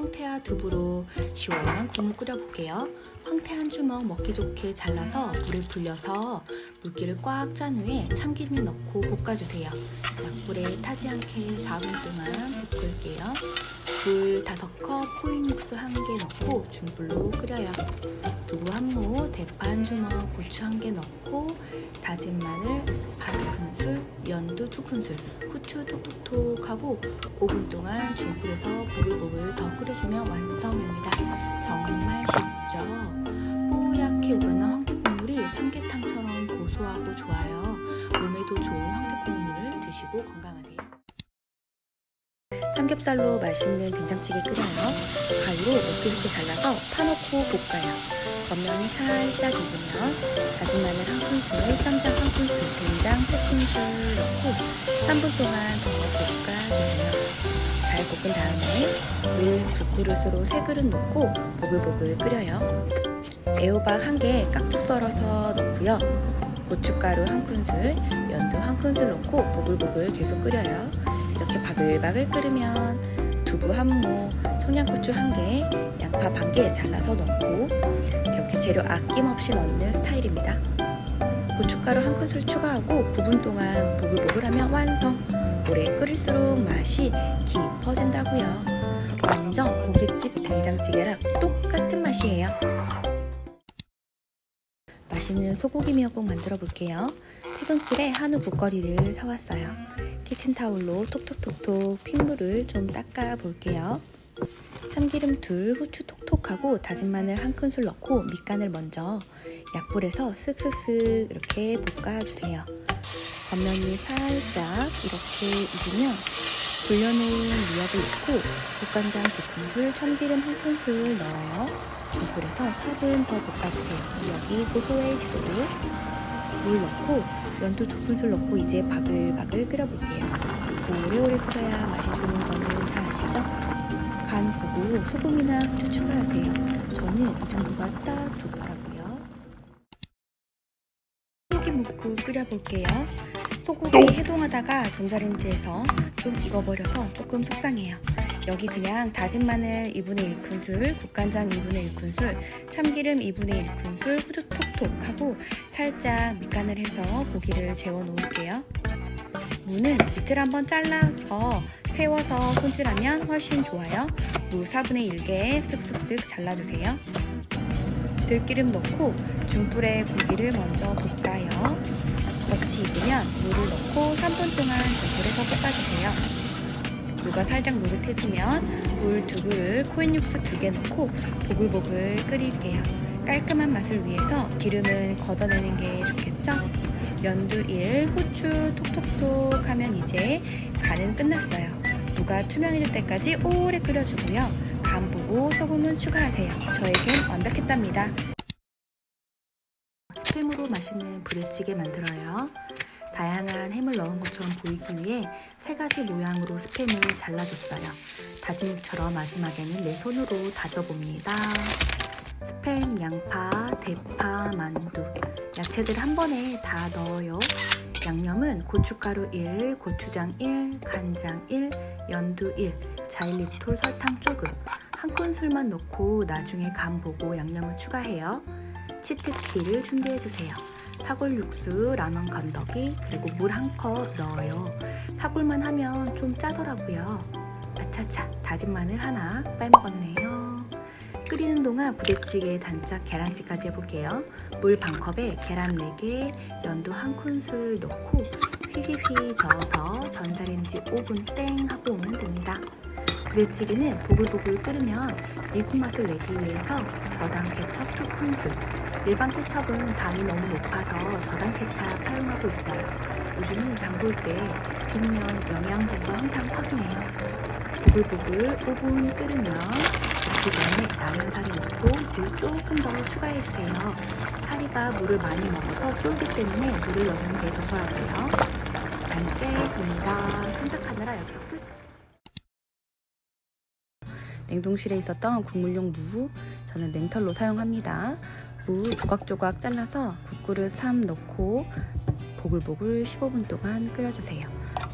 황태와 두부로 시원한 국물 끓여볼게요. 황태 한 주먹 먹기 좋게 잘라서 물에 불려서 물기를 꽉 짠 후에 참기름에 넣고 볶아주세요. 약불에 타지 않게 4분 동안 볶을게요. 물 5컵, 코인 육수 1개 넣고 중불로 끓여요. 두부 한 모, 대파 한 주먹, 고추 1개 넣고 다진 마늘 반 큰술, 연두 2큰술, 후추 톡톡톡 하고 5분 동안 중불에서 보글보글 더 끓여주면 완성입니다. 정말 쉽죠? 뽀얗게 우러난 황태 국물이 삼계탕처럼 고소하고 좋아요. 몸에도 좋은 황태 국물을 드시고 건강하세요. 삼겹살로 맛있는 된장찌개 끓여요. 가위로 먹기 좋게 잘라서 파 넣고 볶아요. 겉면이 살짝 익으면 다진 마늘 1큰술, 쌈장 1큰술, 된장 3큰술 넣고 3분 동안 더 볶아주세요. 잘 볶은 다음에 물 2그릇으로 3그릇 넣고 보글보글 끓여요. 애호박 1개 깍둑 썰어서 넣고요. 고춧가루 1큰술, 연두 1큰술 넣고 보글보글 계속 끓여요. 이렇게 바글바글 끓으면 두부 1모, 청양고추 1개, 양파 반개 잘라서 넣고 이렇게 재료 아낌없이 넣는 스타일입니다. 고춧가루 1큰술 추가하고 9분 동안 보글보글하면 완성! 오래 끓일수록 맛이 깊어진다고요. 완전 고깃집 된장찌개랑 똑같은 맛이에요. 맛있는 소고기 미역국 만들어 볼게요. 퇴근길에 한우 국거리를 사왔어요. 키친타올로 톡톡톡톡 핏물을 좀 닦아 볼게요. 참기름 둘, 후추 톡톡하고 다진 마늘 1큰술 넣고 밑간을 먼저 약불에서 쓱쓱쓱 이렇게 볶아주세요. 겉면이 살짝 이렇게 익으면 불려놓은 미역을 넣고 국간장 2큰술, 참기름 1큰술 넣어요. 중불에서 4분 더 볶아주세요. 미역이 고소해지도록 물 넣고 연두 2큰술 넣고 이제 바글바글 끓여볼게요. 오래오래 끓여야 맛이 좋은 거는 다 아시죠? 간 보고 소금이나 후추 추가하세요. 저는 이 정도가 딱 좋더라고요. 소고기 묵국 끓여볼게요. 소고기 해동하다가 전자레인지에서 좀 익어버려서 조금 속상해요. 여기 그냥 다진 마늘 2분의 1큰술, 국간장 2분의 1큰술, 참기름 2분의 1큰술, 후추 톡톡 하고 살짝 밑간을 해서 고기를 재워 놓을게요. 무는 밑을 한번 잘라서 세워서 손질하면 훨씬 좋아요. 무 4분의 1개 쓱쓱쓱 잘라주세요. 들기름 넣고 중불에 고기를 먼저 볶아요. 겉이 익으면 물을 넣고 3분 동안 중불에서 볶아주세요. 무가 살짝 노릇해지면 물 2그릇, 코인 육수 2개 넣고 보글보글 끓일게요. 깔끔한 맛을 위해서 기름은 걷어내는 게 좋겠죠? 연두 1, 후추 톡톡톡 하면 이제 간은 끝났어요. 무가 투명해질 때까지 오래 끓여주고요. 간 보고 소금은 추가하세요. 저에겐 완벽했답니다. 스팸으로 맛있는 부대찌개 만들어요. 다양한 햄을 넣은 것처럼 보이기 위해 3가지 모양으로 스팸을 잘라줬어요. 다짐육처럼 마지막에는 내 손으로 다져봅니다. 스팸, 양파, 대파, 만두, 야채들 한 번에 다 넣어요. 양념은 고춧가루 1, 고추장 1, 간장 1, 연두 1, 자일리톨 설탕 조금, 1큰술만 넣고 나중에 간 보고 양념을 추가해요. 치트키를 준비해주세요. 사골 육수, 라면 건더기, 그리고 물 1컵 넣어요. 사골만 하면 좀 짜더라고요. 아차차, 다진 마늘 하나 빼먹었네요. 끓이는 동안 부대찌개에 단짝 계란찜까지 해볼게요. 물 반컵에 계란 4개, 연두 1큰술 넣고 휘휘휘 저어서 전자레인지 5분 땡 하고 오면 됩니다. 부대찌개는 보글보글 끓으면 미국 맛을 내기 위해서 저당 케첩 2큰술, 일반 케첩은 당이 너무 높아서 저당 케첩 사용하고 있어요. 요즘은 장 볼 때 뒷면 영양 정도 항상 확인해요. 보글보글 5분 끓으면 그 전에 라면 사리 넣고 물 조금 더 추가해주세요. 사리가 물을 많이 먹어서 쫄기 때문에 물을 넣는 게 좋더라고요. 잘 먹겠습니다. 순삭하느라 여기서 끝. 냉동실에 있었던 국물용 무, 저는 냉털로 사용합니다. 무 조각조각 잘라서 국그릇 3 넣고 보글보글 15분 동안 끓여주세요.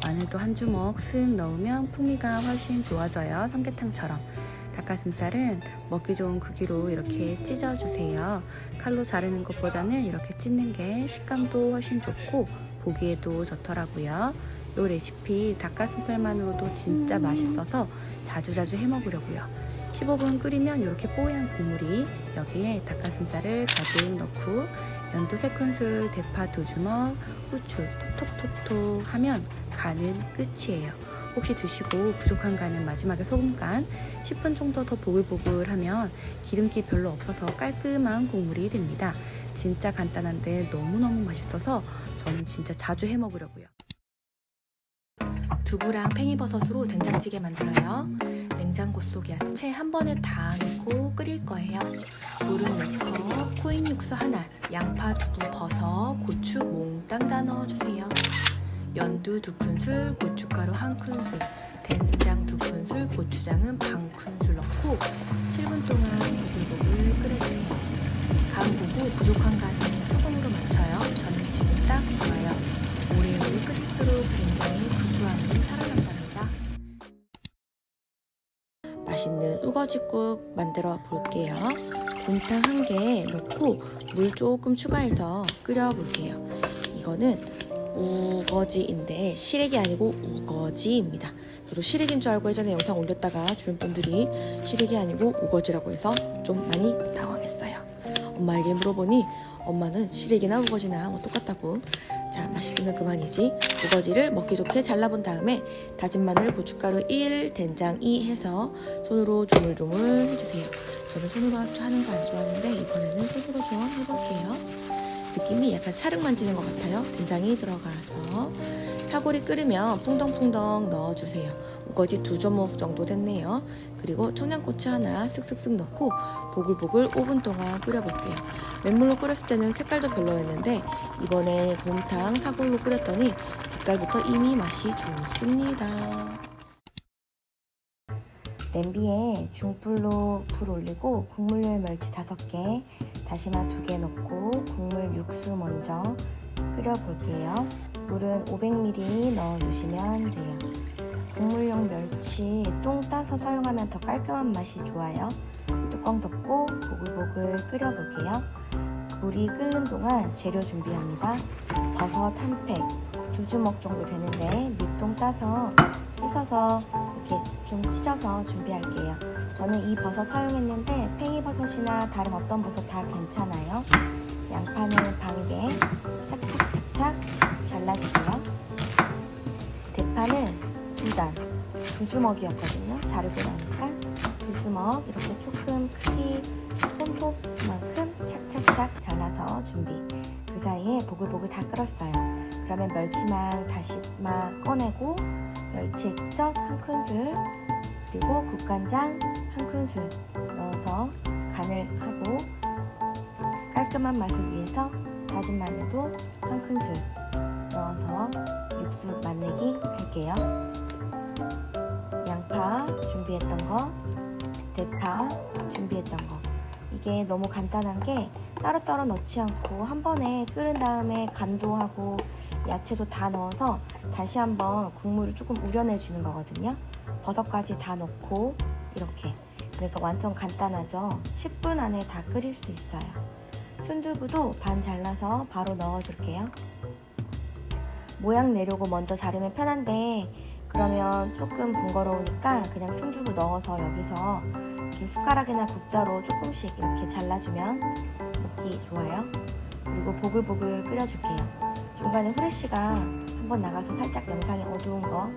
마늘도 한 주먹 쓱 넣으면 풍미가 훨씬 좋아져요. 삼계탕처럼. 닭가슴살은 먹기 좋은 크기로 이렇게 찢어주세요. 칼로 자르는 것보다는 이렇게 찢는 게 식감도 훨씬 좋고 보기에도 좋더라고요. 이 레시피 닭가슴살만으로도 진짜 맛있어서 자주자주 해먹으려고요. 15분 끓이면 이렇게 뽀얀 국물이 여기에 닭가슴살을 가득 넣고 연두 3큰술, 대파 2주먹, 후추 톡톡톡톡 하면 간은 끝이에요. 혹시 드시고 부족한 간은 마지막에 소금 간 10분 정도 더 보글보글하면 기름기 별로 없어서 깔끔한 국물이 됩니다. 진짜 간단한데 너무너무 맛있어서 저는 진짜 자주 해먹으려고요. 두부랑 팽이버섯으로 된장찌개 만들어요. 냉장고 속 야채 한 번에 다 넣고 끓일 거예요. 물은 4컵, 코인 육수 하나, 양파, 두부, 버섯, 고추 몽땅 다 넣어주세요. 연두 2큰술, 고춧가루 1큰술, 된장 2큰술, 고추장은 반큰술 넣고 7분 동안 보글보글 끓여주세요. 간 보고 부족한 간은 소금으로 맞춰요. 저는 지금 딱 좋아요. 오래오래 끓일수록 굉장히 구수함이 살아난답니다. 맛있는 우거지국 만들어 볼게요. 곰탕 1개 넣고 물 조금 추가해서 끓여 볼게요. 이거는 우거지인데 시래기 아니고 우거지입니다. 저도 시래기인 줄 알고 예전에 영상 올렸다가 주변 분들이 시래기 아니고 우거지라고 해서 좀 많이 당황했어요. 엄마에게 물어보니 엄마는 시래기나 우거지나 뭐 똑같다고. 자, 맛있으면 그만이지. 우거지를 먹기 좋게 잘라본 다음에 다진 마늘, 고춧가루 1, 된장 2 해서 손으로 조물조물 해주세요. 저는 손으로 하는 거 안 좋아하는데 이번에는 손으로 좀 해볼게요. 느낌이 약간 찰흙 만지는 것 같아요. 된장이 들어가서 사골이 끓으면 풍덩풍덩 넣어주세요. 우거지 2조목 정도 됐네요. 그리고 청양고추 하나 쓱쓱쓱 넣고 보글보글 5분 동안 끓여볼게요. 맨물로 끓였을 때는 색깔도 별로였는데 이번에 곰탕 사골로 끓였더니 빛깔부터 이미 맛이 좋습니다. 냄비에 중불로 불 올리고 국물열 멸치 5개, 다시마 2개 넣고 국물 육수 먼저 끓여볼게요. 물은 500ml 넣어주시면 돼요. 국물용 멸치 똥 따서 사용하면 더 깔끔한 맛이 좋아요. 뚜껑 덮고 보글보글 끓여볼게요. 물이 끓는 동안 재료 준비합니다. 버섯 한 팩, 2주먹 정도 되는데 밑동 따서 씻어서 이렇게 좀 찢어서 준비할게요. 저는 이 버섯 사용했는데 팽이버섯이나 다른 어떤 버섯 다 괜찮아요. 양파는 반개 착착착착 잘라주세요. 대파는 2단, 2주먹이었거든요. 자르고 나니까 2주먹 이렇게 조금 크기 손톱만큼 착착착 잘라서 준비. 그 사이에 보글보글 다 끓었어요. 그러면 멸치망 다시마 꺼내고 멸치 액젓 1큰술 그리고 국간장 1큰술 넣어서 간을 하고 깔끔한 맛을 위해서 다진 마늘도 1큰술 넣어서 육수 맛내기 할게요. 양파 준비했던 거, 대파 준비했던 거. 이게 너무 간단한 게 따로따로 넣지 않고 한 번에 끓은 다음에 간도 하고 야채도 다 넣어서 다시 한번 국물을 조금 우려내 주는 거거든요. 버섯까지 다 넣고 이렇게. 그러니까 완전 간단하죠. 10분 안에 다 끓일 수 있어요. 순두부도 반 잘라서 바로 넣어줄게요. 모양 내려고 먼저 자르면 편한데 그러면 조금 번거로우니까 그냥 순두부 넣어서 여기서 이렇게 숟가락이나 국자로 조금씩 이렇게 잘라주면 먹기 좋아요. 그리고 보글보글 끓여줄게요. 중간에 후레쉬가 한번 나가서 살짝 영상이 어두운 거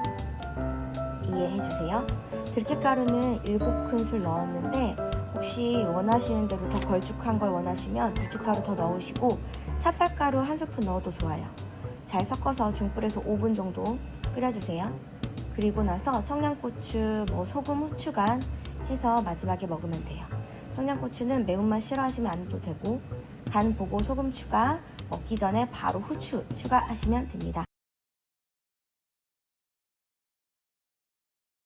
이해해주세요. 들깨가루는 7큰술 넣었는데 혹시 원하시는 대로 더 걸쭉한 걸 원하시면 들깨가루 더 넣으시고 찹쌀가루 1스푼 넣어도 좋아요. 잘 섞어서 중불에서 5분 정도 끓여주세요. 그리고 나서 청양고추, 소금, 후추간 해서 마지막에 먹으면 돼요. 청양고추는 매운맛 싫어하시면 안 넣어도 되고 간 보고 소금 추가, 먹기 전에 바로 후추 추가하시면 됩니다.